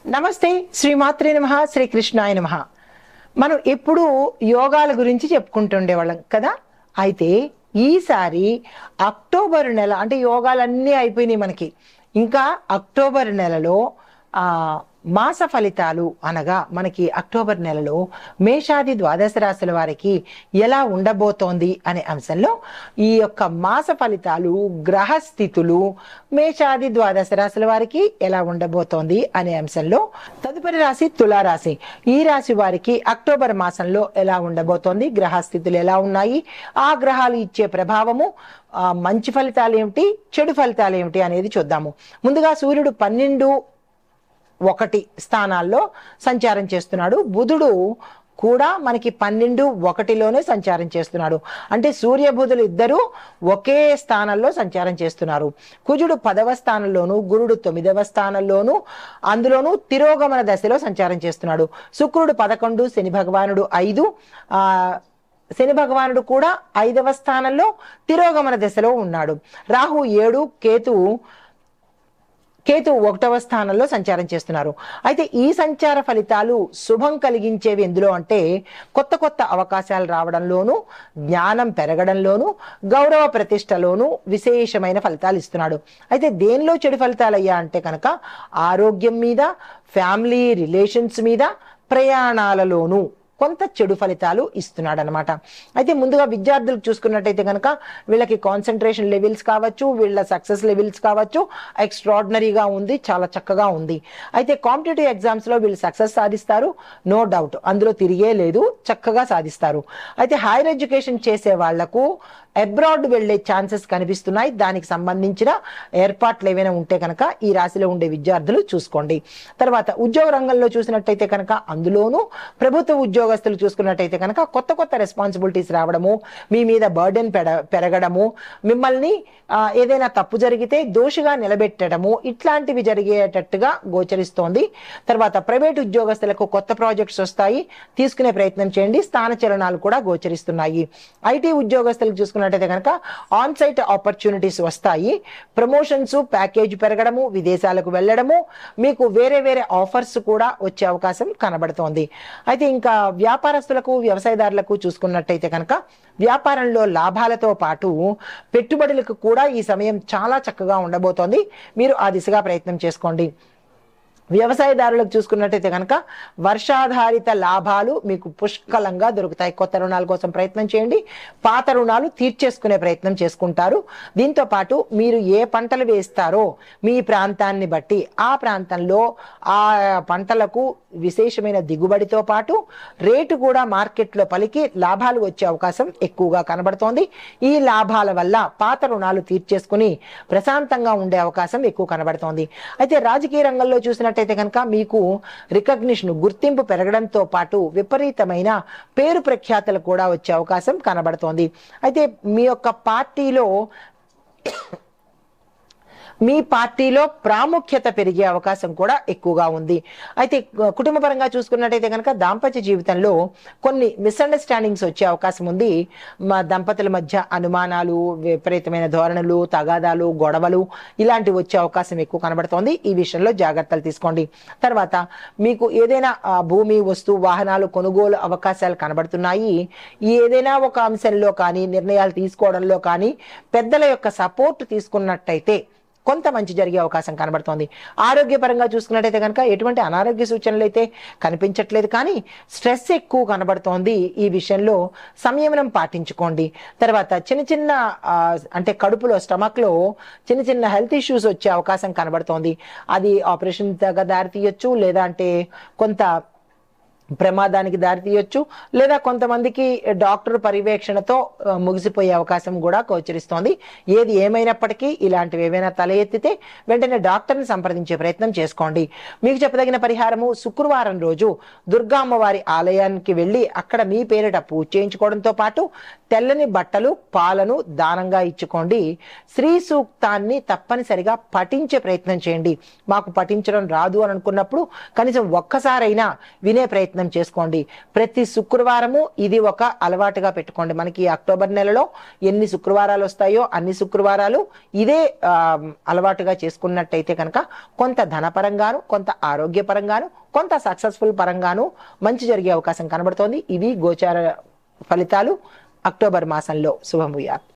నమస్తే, శ్రీమాత్రే నమః, శ్రీకృష్ణాయ నమః. మనం ఎప్పుడు యోగాల గురించి చెప్పుకుంటుండేవాళ్ళం కదా. అయితే ఈసారి అక్టోబర్ నెల అంటే యోగాలన్నీ అయిపోయినాయి మనకి. ఇంకా అక్టోబర్ నెలలో మాస ఫలితాలు అనగా మనకి అక్టోబర్ నెలలో మేషాది ద్వాదశ రాశుల వారికి ఎలా ఉండబోతోంది అనే అంశంలో ఈ యొక్క మాస ఫలితాలు, గ్రహస్థితులు మేషాది ద్వాదశ రాశుల వారికి ఎలా ఉండబోతోంది అనే అంశంలో తదుపరి రాశి తులారాశి. ఈ రాశి వారికి అక్టోబర్ మాసంలో ఎలా ఉండబోతోంది, గ్రహస్థితులు ఎలా ఉన్నాయి, ఆ గ్రహాలు ఇచ్చే ప్రభావము, మంచి ఫలితాలు ఏమిటి, చెడు ఫలితాలు ఏమిటి అనేది చూద్దాము. ముందుగా సూర్యుడు 12-1 స్థానాల్లో సంచారం చేస్తున్నాడు. బుధుడు కూడా మనకి 12-1లోనే సంచారం చేస్తున్నాడు. అంటే సూర్య బుధులు ఇద్దరు ఒకే స్థానంలో సంచారం చేస్తున్నారు. కుజుడు 10వ స్థానంలోను, గురుడు 9వ స్థానంలోను, అందులోనూ తిరోగమన దశలో సంచారం చేస్తున్నాడు. శుక్రుడు 11, శని భగవానుడు 5, శని భగవానుడు కూడా 5వ స్థానంలో తిరోగమన దశలో ఉన్నాడు. రాహు 7, కేతు 1వ స్థానంలో సంచారం చేస్తున్నారు. అయితే ఈ సంచార ఫలితాలు శుభం కలిగించేవి ఎందులో అంటే కొత్త కొత్త అవకాశాలు రావడంలోను, జ్ఞానం పెరగడంలోను, గౌరవ ప్రతిష్టలోను విశేషమైన ఫలితాలు ఇస్తున్నాడు. అయితే దేనిలో చెడు ఫలితాలు అయ్యా అంటే కనుక ఆరోగ్యం మీద, ఫ్యామిలీ రిలేషన్స్ మీద, ప్రయాణాలలోను కొంత చెడు ఫలితాలు ఇస్తున్నాడు అనమాట. అయితే ముందుగా విద్యార్థులకు చూసుకున్నట్టయితే కనుక వీళ్ళకి కాన్సన్ట్రేషన్ లెవెల్స్ కావచ్చు, వీళ్ళ సక్సెస్ లెవెల్స్ కావచ్చు, ఎక్స్ట్రాడినరీగా ఉంది, చాలా చక్కగా ఉంది. అయితే కాంపిటేటివ్ ఎగ్జామ్స్లో వీళ్ళు సక్సెస్ సాధిస్తారు, నో డౌట్, అందులో తిరిగే లేదు, చక్కగా సాధిస్తారు. అయితే హైయర్ ఎడ్యుకేషన్ చేసే వాళ్లకు అబ్రాడ్ వెళ్లే ఛాన్సెస్ కనిపిస్తున్నాయి. దానికి సంబంధించిన ఏర్పాట్లు ఏవైనా ఉంటే కనుక ఈ రాశిలో ఉండే విద్యార్థులు చూసుకోండి. తర్వాత ఉద్యోగ రంగంలో చూసినట్టయితే కనుక అందులోనూ ప్రభుత్వ ఉద్యోగస్తులు చూసుకున్నట్టయితే కనుక కొత్త కొత్త రెస్పాన్సిబిలిటీస్ రావడము, మీ మీద బర్డెన్ పెరగడము, మిమ్మల్ని ఏదైనా తప్పు జరిగితే దోషిగా నిలబెట్టడము, ఇట్లాంటివి జరిగేటట్టుగా గోచరిస్తోంది. తర్వాత ప్రైవేట్ ఉద్యోగస్తులకు కొత్త ప్రాజెక్ట్స్ వస్తాయి, తీసుకునే ప్రయత్నం చేయండి. స్థానచలనాలు కూడా గోచరిస్తున్నాయి. ఐటీ ఉద్యోగస్తులకు చూసుకున్నట్టయితే కనుక ఆన్ సైట్ ఆపర్చునిటీస్ వస్తాయి. ప్రమోషన్స్, ప్యాకేజ్ పెరగడము, విదేశాలకు వెళ్ళడము, మీకు వేరే వేరే ఆఫర్స్ కూడా వచ్చే అవకాశం కనబడుతోంది. అయితే ఇంకా వ్యాపారస్తులకు, వ్యవసాయదారులకు చూసుకున్నట్టయితే కనుక వ్యాపారంలో లాభాలతో పాటు పెట్టుబడులకు కూడా ఈ సమయం చాలా చక్కగా ఉండబోతోంది. మీరు ఆ దిశగా ప్రయత్నం చేసుకోండి. వ్యవసాయదారులకు చూసుకున్నట్టయితే కనుక వర్షాధారిత లాభాలు మీకు పుష్కలంగా దొరుకుతాయి. కొత్త రుణాల కోసం ప్రయత్నం చేయండి, పాత రుణాలు తీర్చేసుకునే ప్రయత్నం చేసుకుంటారు. దీంతో పాటు మీరు ఏ పంటలు వేస్తారో మీ ప్రాంతాన్ని బట్టి ఆ ప్రాంతంలో ఆ పంటలకు విశేషమైన దిగుబడితో పాటు రేటు కూడా మార్కెట్లో పలికి లాభాలు వచ్చే అవకాశం ఎక్కువగా కనబడుతోంది. ఈ లాభాల వల్ల పాత రుణాలు తీర్చేసుకుని ప్రశాంతంగా ఉండే అవకాశం ఎక్కువ కనబడుతోంది. అయితే రాజకీయ రంగంలో చూసినట్టయితే కనుక మీకు రికగ్నిషన్, గుర్తింపు పెరగడంతో పాటు విపరీతమైన పేరు ప్రఖ్యాతలు కూడా వచ్చే అవకాశం కనబడుతోంది. అయితే మీ పార్టీలో ప్రాముఖ్యత పెరిగే అవకాశం కూడా ఎక్కువగా ఉంది. అయితే కుటుంబ పరంగా చూసుకున్నట్టయితే కనుక దాంపత్య జీవితంలో కొన్ని మిస్అండర్స్టాండింగ్స్ వచ్చే అవకాశం ఉంది. మా దంపతుల మధ్య అనుమానాలు, విపరీతమైన ధోరణులు, తగాదాలు, గొడవలు ఇలాంటివి వచ్చే అవకాశం ఎక్కువ కనబడుతోంది. ఈ విషయంలో జాగ్రత్తలు తీసుకోండి. తర్వాత మీకు ఏదైనా భూమి, వస్తువు, వాహనాలు కొనుగోలు అవకాశాలు కనబడుతున్నాయి. ఏదైనా ఒక అంశంలో కానీ, నిర్ణయాలు తీసుకోవడంలో కానీ పెద్దల యొక్క సపోర్ట్ తీసుకున్నట్టయితే కొంత మంచి జరిగే అవకాశం కనబడుతోంది. ఆరోగ్యపరంగా చూసుకున్నట్టయితే కనుక ఎటువంటి అనారోగ్య సూచనలు అయితే కనిపించట్లేదు, కానీ స్ట్రెస్ ఎక్కువ కనబడుతోంది. ఈ విషయంలో సంయమనం పాటించుకోండి. తర్వాత చిన్న చిన్న అంటే కడుపులో, స్టమక్లో చిన్న చిన్న హెల్త్ ఇష్యూస్ వచ్చే అవకాశం కనబడుతోంది. అది ఆపరేషన్ దాకా దారి తీయొచ్చు, లేదా అంటే కొంత ప్రమాదానికి దారితీయొచ్చు, లేదా కొంతమందికి డాక్టర్ పర్యవేక్షణతో ముగిసిపోయే అవకాశం కూడా గోచరిస్తోంది. ఏది ఏమైనప్పటికీ ఇలాంటివి ఏవైనా తల ఎత్తితే వెంటనే డాక్టర్ని సంప్రదించే ప్రయత్నం చేసుకోండి. మీకు చెప్పదగిన పరిహారము, శుక్రవారం రోజు దుర్గా అమ్మవారి ఆలయానికి వెళ్ళి అక్కడ మీ పేరిట పూజ చేయించుకోవడంతో పాటు తెల్లని బట్టలు, పాలను దానంగా ఇచ్చుకోండి. శ్రీ సూక్తాన్ని తప్పనిసరిగా పఠించే ప్రయత్నం చేయండి. మాకు పఠించడం రాదు అని అనుకున్నప్పుడు కనీసం ఒక్కసారైనా వినే ప్రయత్నం ప్రయత్నం చేసుకోండి. ప్రతి శుక్రవారము ఇది ఒక అలవాటుగా పెట్టుకోండి. మనకి అక్టోబర్ నెలలో ఎన్ని శుక్రవారాలు వస్తాయో అన్ని శుక్రవారాలు ఇదే అలవాటుగా చేసుకున్నట్టయితే కనుక కొంత ధనపరంగాను, కొంత ఆరోగ్యపరంగాను, కొంత సక్సెస్ఫుల్ పరంగాను మంచి జరిగే అవకాశం కనబడుతోంది. ఇవి గోచార ఫలితాలు అక్టోబర్ మాసంలో. శుభం భూయాత్.